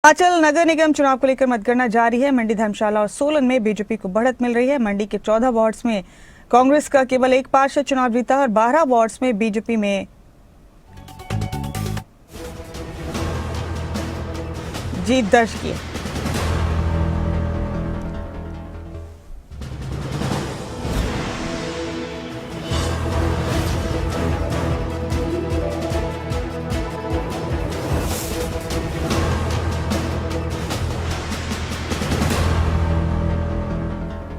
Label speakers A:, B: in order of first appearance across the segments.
A: हिमाचल नगर निगम चुनाव को लेकर मतगणना जारी है। मंडी, धर्मशाला और सोलन में बीजेपी को बढ़त मिल रही है। मंडी के 14 वार्ड्स में कांग्रेस का केवल एक पार्षद चुनाव जीता और 12 वार्ड्स में बीजेपी में जीत दर्ज की।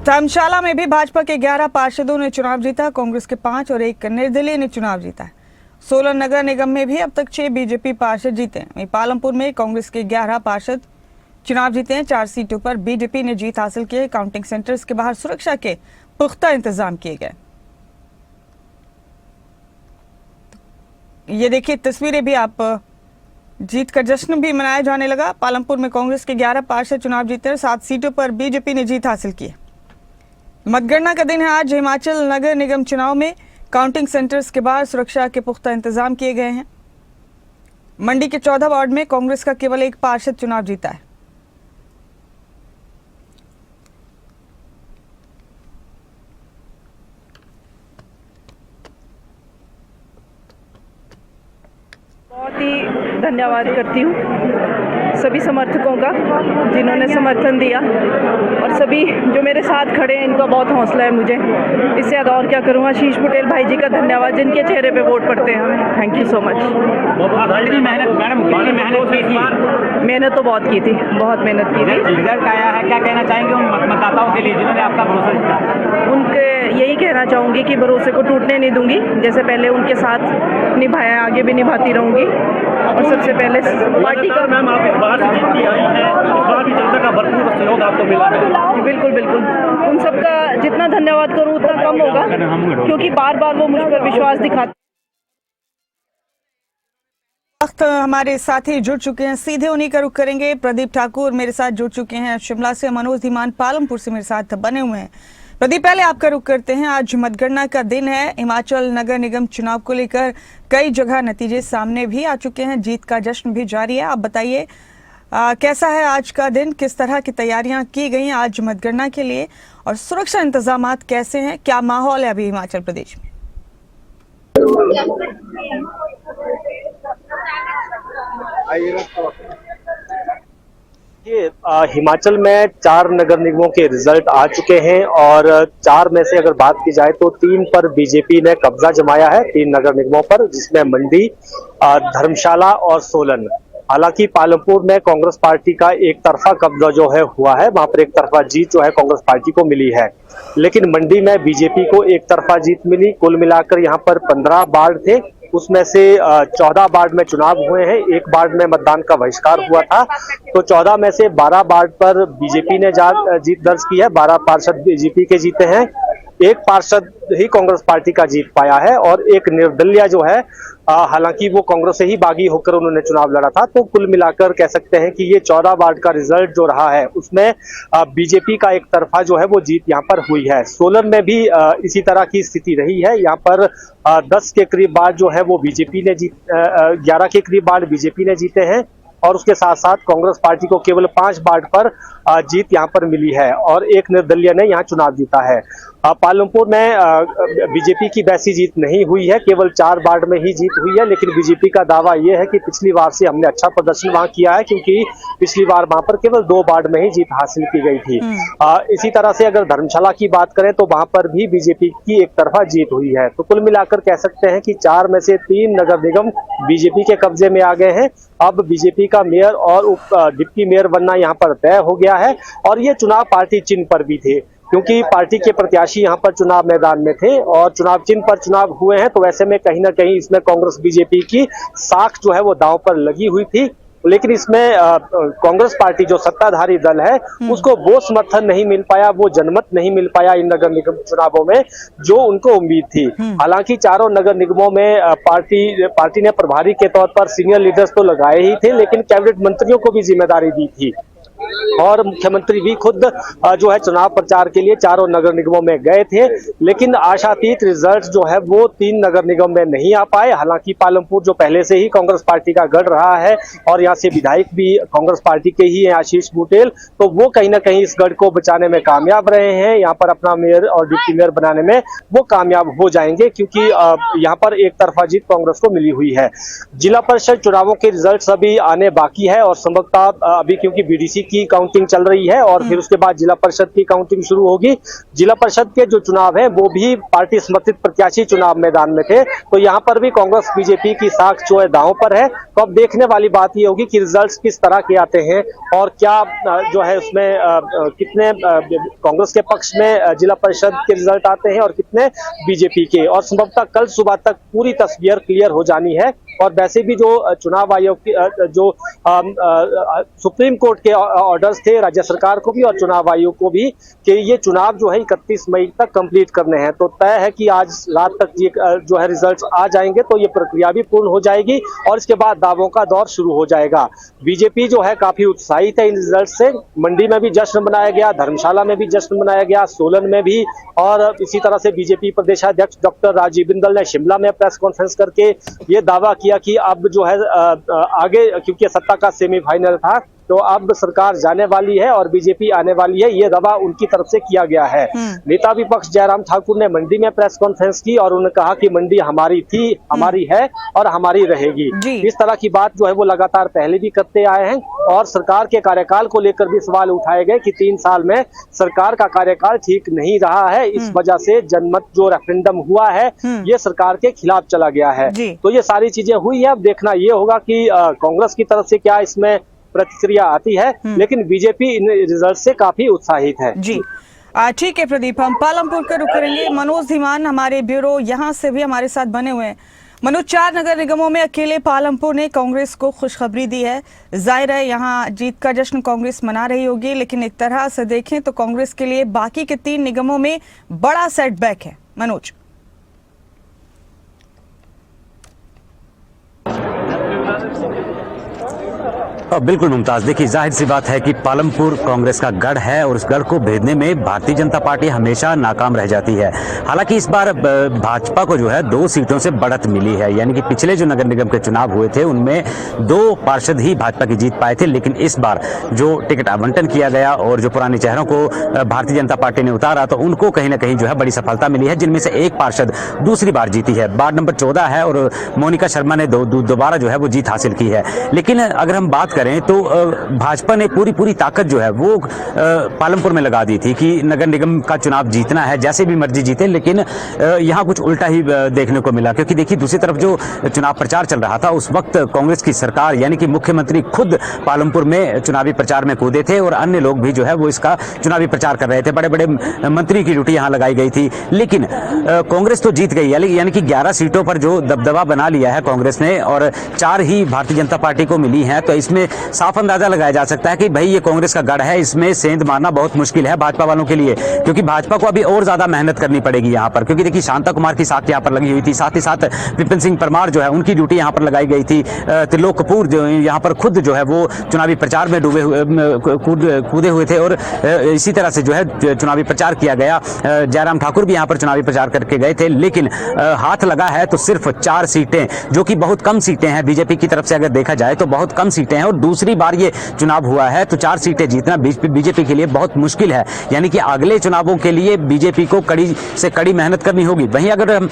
A: धर्मशाला में भी भाजपा के 11 पार्षदों ने चुनाव जीता, कांग्रेस के 5 और एक निर्दलीय ने चुनाव जीता है। सोलन नगर निगम में भी अब तक 6 बीजेपी पार्षद जीते हैं। वहीं पालमपुर में कांग्रेस के 11 पार्षद चुनाव जीते हैं। 4 सीटों पर बीजेपी ने जीत हासिल की है। काउंटिंग सेंटर्स के बाहर सुरक्षा के पुख्ता इंतजाम किए गए। ये देखिए तस्वीरें भी, आप जीत का जश्न भी मनाया जाने लगा। पालमपुर में कांग्रेस के 11 पार्षद चुनाव जीते हैं। 7 सीटों पर बीजेपी ने जीत हासिल की है। मतगणना का दिन है आज। हिमाचल नगर निगम चुनाव में काउंटिंग सेंटर्स के बाहर सुरक्षा के पुख्ता इंतजाम किए गए हैं। मंडी के 14 वार्ड में कांग्रेस का केवल एक पार्षद चुनाव जीता है।
B: बहुत ही धन्यवाद करती हूँ सभी समर्थकों का जिन्होंने समर्थन दिया, और सभी जो मेरे साथ खड़े हैं इनका बहुत हौसला है मुझे। इससे ज़्यादा और क्या करूँगा। शीश पटेल भाई जी का धन्यवाद, जिनके चेहरे पे वोट पड़ते हैं हमें। Thank you so much. मेहनत तो बहुत की थी, बहुत मेहनत की थी।
C: रिजल्ट आया है, क्या कहना चाहेंगे उन मतदाताओं के लिए जिन्होंने आपका भरोसा दिया?
B: उनके यही कहना चाहूँगी कि भरोसे को टूटने नहीं दूंगी। जैसे पहले उनके साथ निभाया, आगे भी निभाती रहूँगी। और सबसे पहले पार्टी का
C: मैम, आप इस बार से जीत आई हैं, इस बार भी जनता का भरपूर सहयोग आपको मिला है।
B: बिल्कुल बिल्कुल, उन सबका जितना धन्यवाद करूँ उतना कम होगा, क्योंकि बार बार वो मुझ पर विश्वास दिखाते।
A: वक्त हमारे साथी जुड़ चुके हैं, सीधे उन्हीं का रुख करेंगे। प्रदीप ठाकुर मेरे साथ जुड़ चुके हैं शिमला से। मनोज धीमान पालमपुर से मेरे साथ बने हुए हैं। प्रदीप, पहले आपका रुख करते हैं। आज मतगणना का दिन है। हिमाचल नगर निगम चुनाव को लेकर कई जगह नतीजे सामने भी आ चुके हैं। जीत का जश्न भी जारी है। आप बताइए कैसा है आज का दिन, किस तरह की तैयारियां की गई आज मतगणना के लिए, और सुरक्षा इंतजामात कैसे हैं, क्या माहौल है अभी हिमाचल प्रदेश में?
D: हिमाचल में 4 नगर निगमों के रिजल्ट आ चुके हैं और 4 में से अगर बात की जाए तो 3 पर बीजेपी ने कब्जा जमाया है, 3 नगर निगमों पर, जिसमें मंडी, धर्मशाला और सोलन। हालांकि पालमपुर में कांग्रेस पार्टी का एक तरफा कब्जा जो है हुआ है, वहां पर एक तरफा जीत जो है कांग्रेस पार्टी को मिली है। लेकिन मंडी में बीजेपी को एक तरफा जीत मिली। कुल मिलाकर यहाँ पर 15 वार्ड थे, उसमें से 14 वार्ड में चुनाव हुए हैं, एक वार्ड में मतदान का बहिष्कार हुआ था। तो 14 में से 12 वार्ड पर बीजेपी ने जीत दर्ज की है। 12 पार्षद बीजेपी के जीते हैं, एक पार्षद ही कांग्रेस पार्टी का जीत पाया है और एक निर्दलीय जो है, हालांकि वो कांग्रेस से ही बागी होकर उन्होंने चुनाव लड़ा था। तो कुल मिलाकर कह सकते हैं कि ये 14 वार्ड का रिजल्ट जो रहा है उसमें बीजेपी का एक तरफा जो है वो जीत यहाँ पर हुई है। सोलन में भी इसी तरह की स्थिति रही है। यहाँ पर 10 के करीब वार्ड जो है वो बीजेपी ने 11 के करीब वार्ड बीजेपी ने जीते हैं, और उसके साथ साथ कांग्रेस पार्टी को केवल 5 वार्ड पर जीत यहाँ पर मिली है और एक निर्दलीय ने यहाँ चुनाव जीता है। पालमपुर में बीजेपी की वैसी जीत नहीं हुई है, केवल 4 वार्ड में ही जीत हुई है। लेकिन बीजेपी का दावा यह है कि पिछली बार से हमने अच्छा प्रदर्शन वहां किया है, क्योंकि पिछली बार वहां पर केवल 2 वार्ड में ही जीत हासिल की गई थी। इसी तरह से अगर धर्मशाला की बात करें तो वहां पर भी बीजेपी की एक तरफा जीत हुई है। तो कुल मिलाकर कह सकते हैं कि 4 में से 3 नगर निगम बीजेपी के कब्जे में आ गए हैं। अब बीजेपी का मेयर और डिप्टी मेयर बनना यहाँ पर तय हो गया है, और ये चुनाव पार्टी चिन्ह पर भी थे, क्योंकि पार्टी के प्रत्याशी यहाँ पर चुनाव मैदान में थे और चुनाव चिन्ह पर चुनाव हुए हैं। तो वैसे में कहीं ना कहीं इसमें कांग्रेस बीजेपी की साख जो है वो दांव पर लगी हुई थी। लेकिन इसमें कांग्रेस पार्टी जो सत्ताधारी दल है उसको वो समर्थन नहीं मिल पाया, वो जनमत नहीं मिल पाया इन नगर निगम चुनावों में जो उनको उम्मीद थी। हालांकि चारों नगर निगमों में पार्टी ने प्रभारी के तौर पर सीनियर लीडर्स तो लगाए ही थे, लेकिन कैबिनेट मंत्रियों को भी जिम्मेदारी दी थी। और मुख्यमंत्री भी खुद जो है चुनाव प्रचार के लिए चारों नगर निगमों में गए थे, लेकिन आशातीत रिजल्ट जो है वो 3 नगर निगम में नहीं आ पाए। हालांकि पालमपुर जो पहले से ही कांग्रेस पार्टी का गढ़ रहा है और यहाँ से विधायक भी कांग्रेस पार्टी के ही हैं आशीष बुटेल, तो वो कहीं ना कहीं इस गढ़ को बचाने में कामयाब रहे हैं। यहाँ पर अपना मेयर और डिप्टी मेयर बनाने में वो कामयाब हो जाएंगे, क्योंकि यहाँ पर एक तरफा जीत कांग्रेस को मिली हुई है। जिला परिषद चुनावों के रिजल्ट अभी आने बाकी है और संभवतः अभी क्योंकि बीडीसी की काउंटिंग चल रही है और फिर उसके बाद जिला परिषद की काउंटिंग शुरू होगी। जिला परिषद के जो चुनाव हैं वो भी पार्टी समर्थित प्रत्याशी चुनाव मैदान में थे, तो यहाँ पर भी कांग्रेस बीजेपी की साख जो है दांव पर है। तो अब देखने वाली बात ये होगी कि रिजल्ट्स किस तरह के आते हैं और क्या जो है उसमें कितने कांग्रेस के पक्ष में जिला परिषद के रिजल्ट आते हैं और कितने बीजेपी के, और संभवतः कल सुबह तक पूरी तस्वीर क्लियर हो जानी है। और वैसे भी जो चुनाव आयोग की जो सुप्रीम कोर्ट के ऑर्डर्स थे राज्य सरकार को भी और चुनाव आयोग को भी कि ये चुनाव जो है 31 मई तक कंप्लीट करने हैं, तो तय है कि आज रात तक ये जो है रिजल्ट्स आ जाएंगे तो ये प्रक्रिया भी पूर्ण हो जाएगी और इसके बाद दावों का दौर शुरू हो जाएगा। बीजेपी जो है काफी उत्साहित है इन रिजल्ट से। मंडी में भी जश्न मनाया गया, धर्मशाला में भी जश्न मनाया गया, सोलन में भी, और इसी तरह से बीजेपी प्रदेशाध्यक्ष डॉक्टर राजीव बिंदल ने शिमला में प्रेस कॉन्फ्रेंस करके ये दावा किया कि अब जो है आगे, क्योंकि सत्ता का सेमीफाइनल था, तो अब सरकार जाने वाली है और बीजेपी आने वाली है, ये दावा उनकी तरफ से किया गया है। नेता विपक्ष जयराम ठाकुर ने मंडी में प्रेस कॉन्फ्रेंस की और उन्होंने कहा कि मंडी हमारी थी, हमारी है और हमारी रहेगी। इस तरह की बात जो है वो लगातार पहले भी करते आए हैं और सरकार के कार्यकाल को लेकर भी सवाल उठाए गए कि 3 साल में सरकार का कार्यकाल ठीक नहीं रहा है, इस वजह से जनमत जो रेफरेंडम हुआ है ये सरकार के खिलाफ चला गया है। तो ये सारी चीजें हुई है। अब देखना ये होगा कि कांग्रेस की तरफ से क्या इसमें प्रतिक्रिया आती है, लेकिन बीजेपी इन रिजल्ट से काफी उत्साहित है।
A: जी ठीक है प्रदीप, हम पालमपुर का रुख करेंगे। मनोज धीमान हमारे ब्यूरो यहाँ से भी हमारे साथ बने हुए हैं। मनोज, 4 नगर निगमों में अकेले पालमपुर ने कांग्रेस को खुशखबरी दी है। जाहिर है यहाँ जीत का जश्न कांग्रेस मना रही होगी, लेकिन एक तरह से देखें तो कांग्रेस के लिए बाकी के 3 निगमों में बड़ा सेटबैक है। मनोज।
E: बिल्कुल मुमताज, देखिए जाहिर सी बात है कि पालमपुर कांग्रेस का गढ़ है और उस गढ़ को भेदने में भारतीय जनता पार्टी हमेशा नाकाम रह जाती है। हालांकि इस बार भाजपा को जो है 2 सीटों से बढ़त मिली है, यानी कि पिछले जो नगर निगम के चुनाव हुए थे उनमें 2 पार्षद ही भाजपा की जीत पाए थे, लेकिन इस बार जो टिकट आवंटन किया गया और जो पुराने चेहरों को भारतीय जनता पार्टी ने उतारा तो उनको कहीं ना कहीं जो है बड़ी सफलता मिली है, जिनमें से एक पार्षद दूसरी बार जीती है। वार्ड नंबर 14 है और मोनिका शर्मा ने दोबारा जो है वो जीत हासिल की है। लेकिन अगर हम बात करें तो भाजपा ने पूरी ताकत जो है वो पालमपुर में लगा दी थी कि नगर निगम का चुनाव जीतना है, जैसे भी मर्जी जीते, लेकिन यहाँ कुछ उल्टा ही देखने को मिला। क्योंकि देखिए दूसरी तरफ जो चुनाव प्रचार चल रहा था उस वक्त कांग्रेस की सरकार यानी कि मुख्यमंत्री खुद पालमपुर में चुनावी प्रचार में कूदे थे और अन्य लोग भी जो है वो इसका चुनावी प्रचार कर रहे थे। बड़े बड़े मंत्री की ड्यूटी यहाँ लगाई गई थी, लेकिन कांग्रेस तो जीत गई, यानी कि 11 सीटों पर जो दबदबा बना लिया है कांग्रेस ने और 4 ही भारतीय जनता पार्टी को मिली है। तो इसमें साफ अंदाजा लगाया जा सकता है कि भाई ये कांग्रेस का गढ़ है, इसमें सेंध मारना बहुत मुश्किल है भाजपा वालों के लिए, क्योंकि भाजपा को अभी और ज्यादा मेहनत करनी पड़ेगी यहाँ पर। क्योंकि देखिए शांता कुमार की साख यहाँ पर लगी हुई थी, साथ ही साथ विपिन सिंह परमार जो है उनकी ड्यूटी यहाँ पर लगाई गई थी, त्रिलोक कपूर जो यहाँ पर खुद जो है वो चुनावी प्रचार में कूदे हुए थे और इसी तरह से जो है चुनावी प्रचार किया गया। जयराम ठाकुर भी यहाँ पर चुनावी प्रचार करके गए थे, लेकिन हाथ लगा है तो सिर्फ 4 सीटें, जो कि बहुत कम सीटें हैं बीजेपी की तरफ से अगर देखा जाए तो बहुत कम सीटें हैं और दूसरी बार ये चुनाव हुआ है तो 4 सीटें जीतना बीजेपी के लिए बहुत मुश्किल है। यानी कि अगले चुनावों के लिए बीजेपी को कड़ी से कड़ी मेहनत करनी होगी। वहीं अगर हम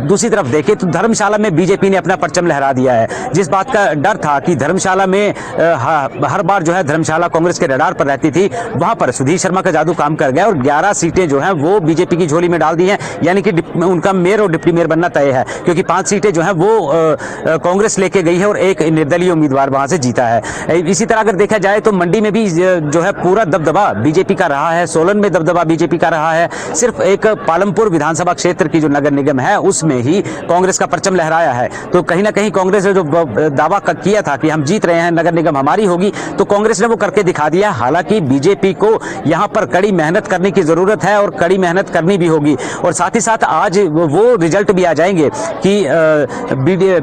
E: दूसरी तरफ देखें तो धर्मशाला में बीजेपी ने अपना परचम लहरा दिया है। जिस बात का डर था कि धर्मशाला में हर बार जो है धर्मशाला कांग्रेस के रडार पर रहती थी, वहां पर सुधीर शर्मा का जादू काम कर गया और 11 सीटें जो है वो बीजेपी की झोली में डाल दी हैं। यानी कि उनका मेयर और डिप्टी मेयर बनना तय है, क्योंकि 5 सीटें जो है वो कांग्रेस लेके गई है और एक निर्दलीय उम्मीदवार वहां से जीता है। इसी तरह अगर देखा जाए तो मंडी में भी जो है पूरा दबदबा बीजेपी का रहा है, सोलन में दबदबा बीजेपी का रहा है। सिर्फ एक पालमपुर विधानसभा क्षेत्र की जो नगर निगम है उसमें ही कांग्रेस का परचम लहराया है। तो कहीं ना कहीं कांग्रेस ने जो दावा किया था कि हम जीत रहे हैं, नगर निगम हमारी होगी, तो कांग्रेस ने वो करके दिखा दिया। हालांकि बीजेपी को यहां पर कड़ी मेहनत करने की जरूरत है और कड़ी मेहनत करनी भी होगी। और साथ ही साथ आज वो रिजल्ट भी आ जाएंगे कि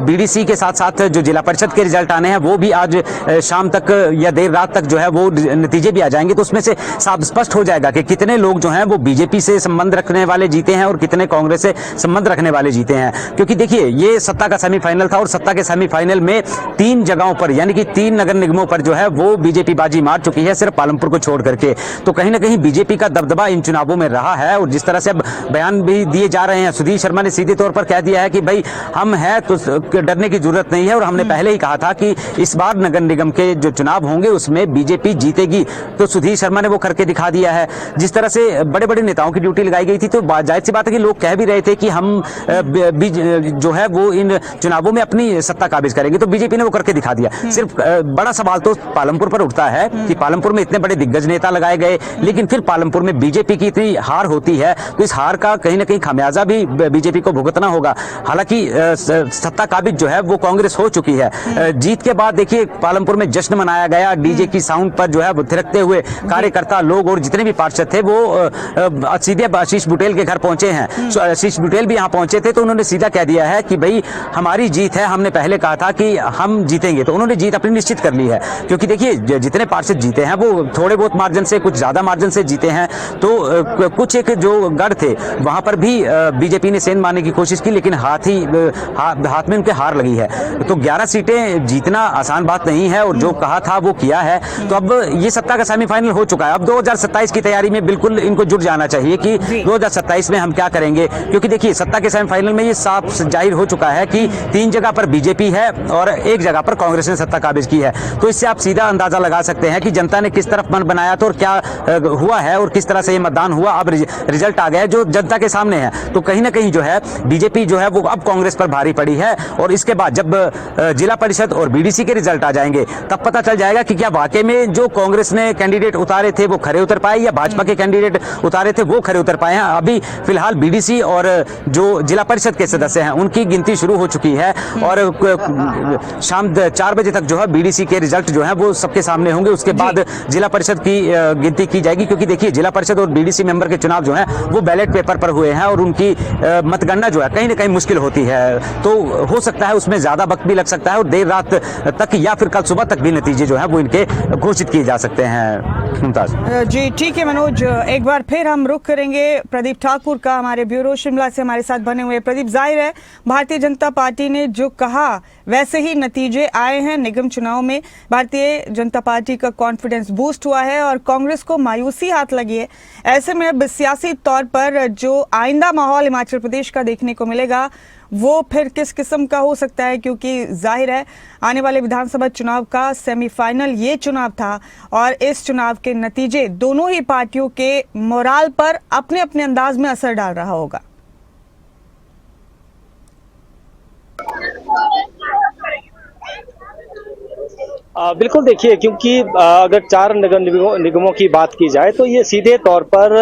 E: बीडीसी के साथ साथ जो जिला परिषद के रिजल्ट आने हैं वो भी आज शाम तक या देर रात तक जो है वो नतीजे भी आ जाएंगे, तो उसमें से साफ स्पष्ट हो जाएगा कि कितने लोग जो हैं वो बीजेपी से संबंध रखने वाले जीते हैं और कितने कांग्रेस से संबंध रखने वाले जीते हैं। क्योंकि देखिए, ये सत्ता का सेमीफाइनल था और सत्ता के सेमीफाइनल में 3 जगहों पर यानी कि 3 नगर निगमों पर जो है वो बीजेपी बाजी मार चुकी है, सिर्फ पालमपुर को छोड़ करके। तो कहीं ना कहीं बीजेपी का दबदबा इन चुनावों में रहा है। और जिस तरह से अब बयान भी दिए जा रहे हैं, सुधीर शर्मा ने सीधे तौर पर कह दिया है कि भाई हम हैं तो डरने की जरूरत नहीं है, और हमने पहले ही कहा था कि इस बार नगर निगम के जो चुनाव होंगे उसमें बीजेपी जीतेगी। तो सुधीर शर्मा ने वो करके दिखा दिया है। जिस तरह से बड़े बड़े नेताओं की ड्यूटी लगाई गई थी, तो जाहिर सी बात है कि लोग कह भी रहे थे कि हम जो है वो इन चुनावों में अपनी सत्ता काबिज करेंगे, तो बीजेपी ने वो करके दिखा दिया। सिर्फ बड़ा सवाल तो पालमपुर पर उठता है कि पालमपुर में इतने बड़े दिग्गज नेता लगाए गए, लेकिन फिर पालमपुर में बीजेपी की इतनी हार होती है, तो इस हार का कहीं ना कहीं खामियाजा भी बीजेपी को भुगतना होगा। हालांकि सत्ता काबिज जो है वो कांग्रेस हो चुकी है। जीत के बाद देखिए पलमपुर में जश्न मनाया गया, डीजे की साउंड पर जो है वो थिरकते हुए कार्यकर्ता लोग और जितने भी पार्षद थे वो सीधे आशीष बुटेल के घर पहुंचे हैं। आशीष बुटेल भी यहाँ पहुंचे थे, तो उन्होंने सीधा कह दिया है कि भाई हमारी जीत है, हमने पहले कहा था कि हम जीतेंगे, तो उन्होंने जीत अपनी निश्चित कर ली है। क्योंकि देखिए जितने पार्षद जीते हैं वो थोड़े बहुत मार्जिन से, कुछ ज्यादा मार्जिन से जीते हैं, तो कुछ एक जो गढ़ थे वहां पर भी बीजेपी ने सेंध मारने की कोशिश की, लेकिन हाथ में उनके हार लगी है। तो 11 सीटें जीतना आसान बात नहीं है, और जो कहा था वो किया है। तो अब ये सत्ता का सेमीफाइनल हो चुका है। अब 2027 की तैयारी में बिल्कुल इनको जुट जाना चाहिए कि 2027 में हम क्या करेंगे, क्योंकि देखिए सत्ता के सेमीफाइनल में ये साफ जाहिर हो चुका है कि 3 जगह पर बीजेपी है और 1 जगह पर कांग्रेस ने सत्ता काबिज की है। तो इससे आप सीधा अंदाजा लगा सकते हैं कि जनता ने किस तरफ मन बनाया था और क्या हुआ है और किस तरह से ये मतदान हुआ। अब रिजल्ट आ गया है जो जनता के सामने है। तो कहीं ना कहीं जो है बीजेपी जो है वो अब कांग्रेस पर भारी पड़ी है, और इसके बाद जब जिला परिषद और बीडीसी के रिजल्ट आ जाएंगे तब पता चल जाएगा कि क्या वाकई में जो कांग्रेस ने कैंडिडेट उतारे थे वो खरे उतर पाए, या भाजपा के कैंडिडेट उतारे थे वो खरे उतर पाए हैं। अभी फिलहाल बीडीसी और जो जिला परिषद के सदस्य हैं उनकी गिनती शुरू हो चुकी है, और शाम 4 बजे तक जो है बीडीसी के रिजल्ट जो है वो सबके सामने होंगे। उसके बाद जिला परिषद की गिनती की जाएगी, क्योंकि देखिए जिला परिषद और बीडीसी मेंबर के चुनाव जो है वो बैलेट पेपर पर हुए हैं, और उनकी मतगणना जो है कहीं ना कहीं मुश्किल होती है। तो हो सकता है उसमें ज्यादा वक्त भी लग सकता है, और देर रात तक या फिर कल सुबह तक भी नतीजे जो है वो इनके घोषित किए जा सकते हैं। मुमताज
A: जी ठीक है मनोज, एक बार फिर हम रुख करेंगे प्रदीप ठाकुर का, हमारे ब्यूरो शिमला से हमारे साथ बने हुए। प्रदीप, जाहिर है भारतीय जनता पार्टी ने जो कहा वैसे ही नतीजे आए हैं निगम चुनाव में। भारतीय जनता पार्टी का कॉन्फिडेंस बूस्ट हुआ है और कांग्रेस को मायूसी हाथ लगी है। ऐसे में अब सियासी तौर पर जो आइंदा माहौल हिमाचल प्रदेश का देखने को मिलेगा वो फिर किस किस्म का हो सकता है, क्योंकि जाहिर है आने वाले विधानसभा चुनाव का सेमीफाइनल ये चुनाव था, और इस चुनाव के नतीजे दोनों ही पार्टियों के मोराल पर अपने अपने अंदाज में असर डाल रहा होगा।
D: बिल्कुल, देखिए क्योंकि अगर 4 नगर निगमों की बात की जाए तो ये सीधे तौर पर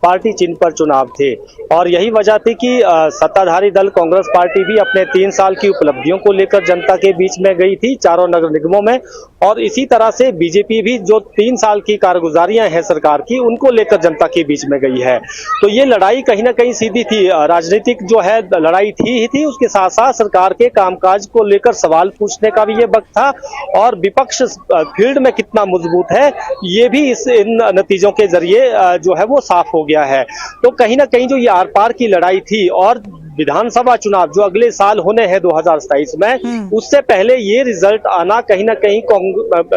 D: पार्टी चिन्ह पर चुनाव थे, और यही वजह थी कि सत्ताधारी दल कांग्रेस पार्टी भी अपने 3 साल की उपलब्धियों को लेकर जनता के बीच में गई थी चारों नगर निगमों में, और इसी तरह से बीजेपी भी जो 3 साल की कारगुजारियां हैं सरकार की उनको लेकर जनता के बीच में गई है। तो ये लड़ाई कहीं ना कहीं सीधी थी, राजनीतिक जो है लड़ाई थी ही थी, उसके साथ साथ सरकार के कामकाज को लेकर सवाल पूछने का भी ये वक्त था, और विपक्ष फील्ड में कितना मजबूत है ये भी इन नतीजों के जरिए जो है वो साफ हो गया है। तो कहीं ना कहीं जो ये आर पार की लड़ाई थी, और विधानसभा चुनाव जो अगले साल होने हैं 2027 में, उससे पहले ये रिजल्ट आना कहीं ना कहीं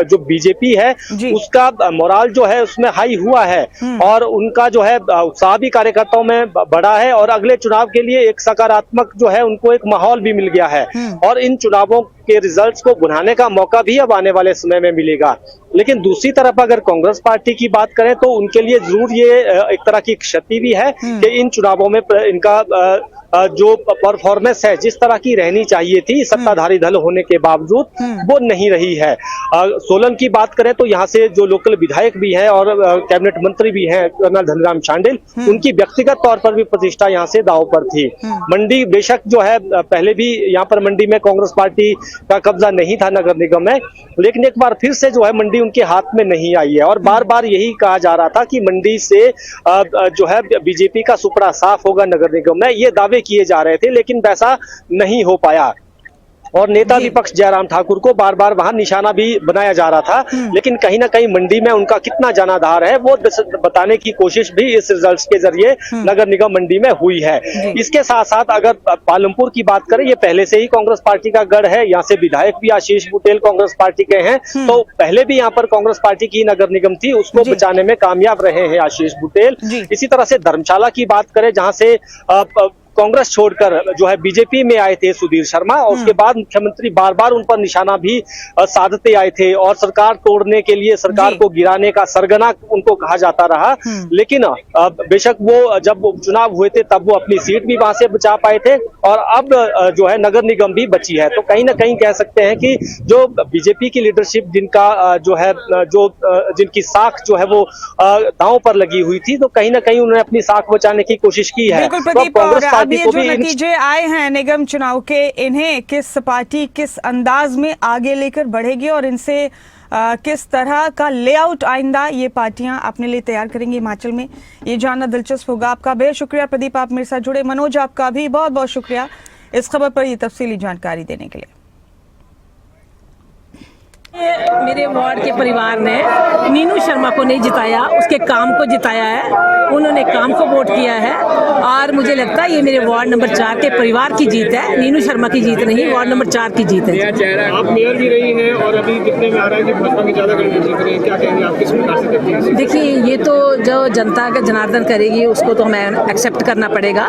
D: जो बीजेपी है उसका मोराल जो है उसमें हाई हुआ है, और उनका जो है उत्साह भी कार्यकर्ताओं में बढ़ा है, और अगले चुनाव के लिए एक सकारात्मक जो है उनको एक माहौल भी मिल गया है, और इन चुनावों के रिजल्ट्स को भुनाने का मौका भी अब आने वाले समय में मिलेगा। लेकिन दूसरी तरफ अगर कांग्रेस पार्टी की बात करें तो उनके लिए जरूर ये एक तरह की क्षति भी है कि इन चुनावों में इनका जो परफॉर्मेंस है जिस तरह की रहनी चाहिए थी सत्ताधारी दल होने के बावजूद वो नहीं रही है। सोलन की बात करें तो यहाँ से जो लोकल विधायक भी हैं और कैबिनेट मंत्री भी हैं कर्नल धनीराम शांडिल, उनकी व्यक्तिगत तौर पर भी प्रतिष्ठा यहाँ से दांव पर थी। मंडी बेशक जो है पहले भी यहाँ पर मंडी में कांग्रेस पार्टी का कब्जा नहीं था नगर निगम में, लेकिन एक बार फिर से जो है मंडी उनके हाथ में नहीं आई है, और बार बार यही कहा जा रहा था कि मंडी से जो है बीजेपी का सुपड़ा साफ होगा नगर निगम में, ये दावे किए जा रहे थे, लेकिन वैसा नहीं हो पाया। और नेता विपक्ष जयराम ठाकुर को बार बार वहां निशाना भी बनाया जा रहा था। लेकिन कहीं ना कहीं मंडी में उनका कितना जनाधार है वो बताने की कोशिश भी इस रिजल्ट के जरिए नगर निगम मंडी में हुई है। इसके साथ साथ अगर पालमपुर की बात करें, ये पहले से ही कांग्रेस पार्टी का गढ़ है, यहाँ से विधायक भी आशीष बुटेल कांग्रेस पार्टी के हैं, तो पहले भी यहाँ पर कांग्रेस पार्टी की नगर निगम थी, उसको बचाने में कामयाब रहे हैं आशीष बुटेल। इसी तरह से धर्मशाला की बात करें, जहां से कांग्रेस छोड़कर जो है बीजेपी में आए थे सुधीर शर्मा, और उसके बाद मुख्यमंत्री बार बार उन पर निशाना भी साधते आए थे और सरकार तोड़ने के लिए, सरकार को गिराने का सरगना उनको कहा जाता रहा। लेकिन बेशक वो जब उपचुनाव हुए थे तब वो अपनी सीट भी वहां से बचा पाए थे, और अब जो है नगर निगम भी बची है। तो कहीं ना कहीं कह सकते हैं कि जो बीजेपी की लीडरशिप जिनका जो है जिनकी साख जो है वो दांव पर लगी हुई थी, तो कहीं ना कहीं उन्होंने अपनी साख बचाने की कोशिश की है।
A: बिल्कुल प्रदीप, और अब ये जो नतीजे आए हैं निगम चुनाव के, इन्हें किस पार्टी किस अंदाज में आगे लेकर बढ़ेगी और इनसे किस तरह का लेआउट आइंदा ये पार्टियां अपने लिए तैयार करेंगी हिमाचल में, ये जानना दिलचस्प होगा। आपका बेहद शुक्रिया प्रदीप, आप मेरे साथ जुड़े। मनोज, आपका भी बहुत बहुत शुक्रिया इस खबर पर ये तफसीली जानकारी देने के लिए।
F: मेरे वार्ड के परिवार ने नीनू शर्मा को नहीं जिताया, उसके काम को जिताया है, उन्होंने काम को वोट किया है, और मुझे लगता है ये मेरे वार्ड नंबर 4 के परिवार की जीत है, नीनू शर्मा की जीत नहीं, वार्ड नंबर 4 की जीत है।
C: आप मेयर भी रही हैं और अभी दिखने में आ रहा है कि भाजपा की ज्यादा कैंडिडेट जीत रहे हैं, क्या कहेंगे आप किस प्रकार से देखते हैं?
F: देखिए, ये तो जो जनता का जनार्दन करेगी उसको तो हमें एक्सेप्ट करना पड़ेगा,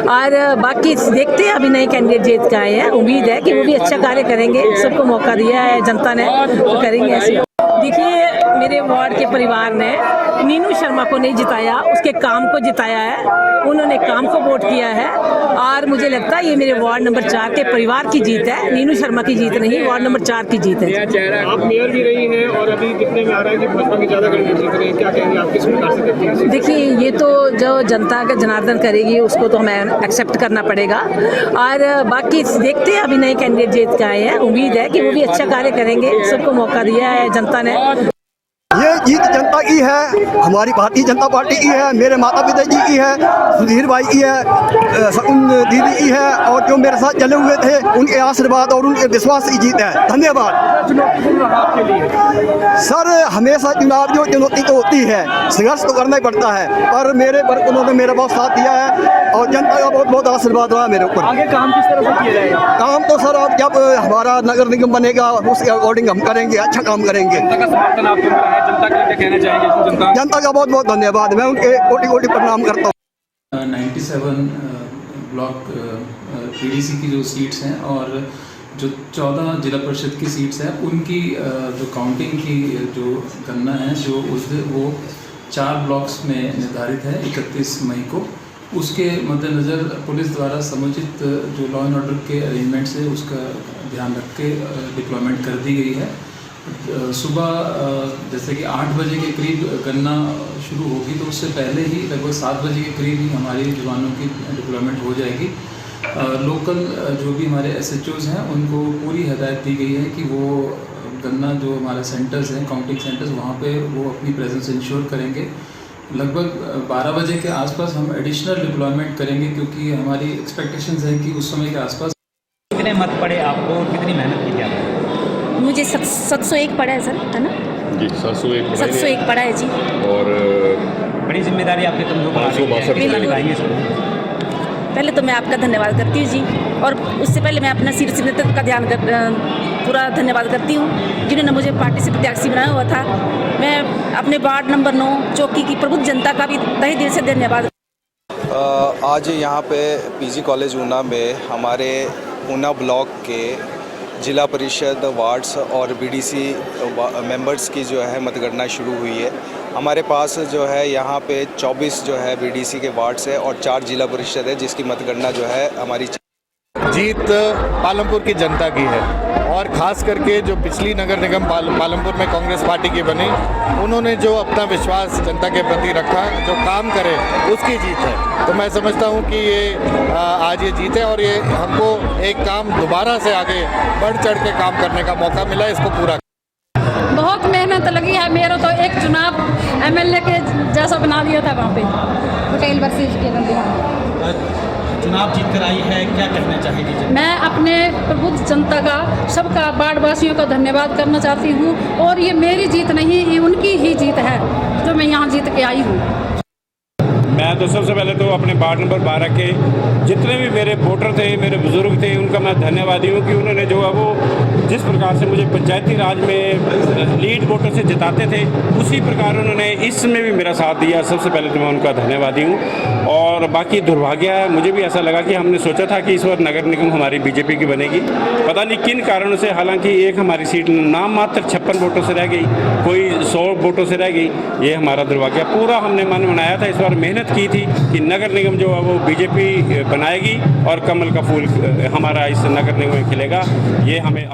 F: और बाकी देखते हैं अभी नए कैंडिडेट जीत के आए हैं, उम्मीद है कि वो भी अच्छा कार्य करेंगे, सबको मौका दिया है जनता ने, तो करेंगे ऐसे। देखिए, मेरे वार्ड के परिवार ने नीनू शर्मा को नहीं जिताया, उसके काम को जिताया है, उन्होंने काम को वोट किया है, और मुझे लगता है ये मेरे वार्ड नंबर 4 के परिवार की जीत है, नीनू शर्मा की जीत नहीं, वार्ड नंबर 4 की जीत है।
C: आप मेयर भी रही हैं और अभी दिखने में आ रहा है कि भाजपा की ज्यादा कैंडिडेट जीत रहे हैं, क्या कहेंगे आप किस प्रकार से देखते हैं?
F: देखिए, ये तो जो जनता का जनार्दन करेगी उसको तो हमें एक्सेप्ट करना पड़ेगा, और बाकी देखते हैं अभी नए कैंडिडेट जीत के आए हैं, उम्मीद है कि वो भी अच्छा कार्य करेंगे, सबको मौका दिया है जनता ने।
G: ये जीत जनता की है, हमारी भारतीय जनता पार्टी की है, मेरे माता पिता जी की है, सुधीर भाई की है, शकुन दीदी की है, और जो मेरे साथ चले हुए थे उनके आशीर्वाद और उनके विश्वास की जीत है। धन्यवाद। सर, हमेशा चुनाव जो चुनौती तो होती है, संघर्ष तो करना ही पड़ता है, पर मेरे वर्ग उन्होंने मेरा बहुत साथ दिया है और जनता का बहुत बहुत आशीर्वाद रहा मेरे ऊपर।
C: आगे काम किस तरह से किया जाएगा?
G: काम तो सर अब जब हमारा नगर निगम बनेगा उसके अकॉर्डिंग हम करेंगे, अच्छा काम करेंगे।
C: जनता का समर्थन आपको मिला है, जनता के लिए क्या कहना चाहेंगे?
G: जनता का बहुत बहुत धन्यवाद, मैं उनके कोटि कोटि प्रणाम करता हूँ।
H: 97 ब्लॉक पीडीसी की जो सीट्स हैं और जो 14 जिला परिषद की सीट्स हैं, उनकी जो काउंटिंग की जो गणना है वो 4 ब्लॉक्स में निर्धारित है 31 मई को। उसके मद्देनज़र पुलिस द्वारा समुचित जो लॉ एंड ऑर्डर के अरेंजमेंट्स है उसका ध्यान रख के डिप्लॉयमेंट कर दी गई है। सुबह जैसे कि 8 बजे के करीब गणना शुरू होगी, तो उससे पहले ही लगभग 7 बजे के करीब ही हमारी जवानों की डिप्लॉयमेंट हो जाएगी। लोकल जो भी हमारे SHOs हैं उनको पूरी हदायत दी गई है कि वो गणना जो हमारे सेंटर्स हैं, काउंटिंग सेंटर्स, वहाँ पे वो अपनी प्रेजेंस इंश्योर करेंगे। लगभग 12 बजे के आसपास हम एडिशनल डिप्लॉयमेंट करेंगे, क्योंकि हमारी एक्सपेक्टेशंस है कि उस समय के आसपास।
E: कितने मत पड़े आपको, कितनी मेहनत की आपने?
I: मुझे 701 पड़ा है सर, है ना
J: जी?
I: 701 पड़ा है जी।
J: और
E: बड़ी जिम्मेदारी आपके कंधों पर
J: 562
E: निभाएंगे इसको।
I: पहले तो मैं आपका धन्यवाद करती हूँ जी, और उससे पहले मैं अपना शीर्ष नेतृत्व का पूरा धन्यवाद करती हूँ जिन्होंने मुझे पार्टी से प्रत्याशी बनाया हुआ था। मैं अपने वार्ड नंबर 9 चौकी की प्रबुद्ध जनता का भी तहे दिल से धन्यवाद।
K: आज यहाँ पे PG कॉलेज ऊना में हमारे ऊना ब्लॉक के जिला परिषद वार्ड्स और BDC मेंबर्स की जो है मतगणना शुरू हुई है। हमारे पास जो है यहाँ पे 24 जो है BDC के वार्ड्स है और 4 जिला परिषद है, जिसकी मतगणना जो है हमारी
J: जीत पालमपुर की जनता की है, और ख़ास करके जो पिछली नगर निगम पालमपुर में कांग्रेस पार्टी की बनी, उन्होंने जो अपना विश्वास जनता के प्रति रखा, जो काम करे, उसकी जीत है। तो मैं समझता हूँ कि ये आज ये जीत है, और ये हमको एक काम दोबारा से आगे बढ़ चढ़ के काम करने का मौका मिला, इसको पूरा।
L: बहुत मेहनत लगी है, मेरा तो एक चुनाव MLA के जैसा बना दिया था वहाँ पे, पटेल वर्सेस के
M: चुनाव जीत कर आई है, क्या कहना चाहेगी जनता?
L: मैं अपने प्रबुद्ध जनता का, सबका, वार्डवासियों का धन्यवाद करना चाहती हूँ। और ये मेरी जीत नहीं, ये उनकी ही जीत है जो मैं यहाँ जीत के आई हूँ।
N: मैं तो सबसे पहले तो अपने वार्ड नंबर 12 के जितने भी मेरे वोटर थे, मेरे बुजुर्ग थे, उनका मैं धन्यवादी हूँ कि उन्होंने जो है वो जिस प्रकार से मुझे पंचायती राज में लीड वोटर से जिताते थे, उसी प्रकार उन्होंने इसमें भी मेरा साथ दिया। सबसे पहले तो मैं उनका धन्यवादी हूँ। और बाकी दुर्भाग्य है, मुझे भी ऐसा लगा कि हमने सोचा था कि इस बार नगर निगम हमारी बीजेपी की बनेगी, पता नहीं किन कारणों से, हालांकि एक हमारी सीट नाम मात्र 56 वोटों से रह गई, कोई 100 वोटों से रह गई। ये हमारा दुर्भाग्य। पूरा हमने मन बनाया था, इस बार मेहनत की थी कि नगर निगम जो है वो बीजेपी बनाएगी और कमल का फूल हमारा इस नगर निगम में खिलेगा। ये हमें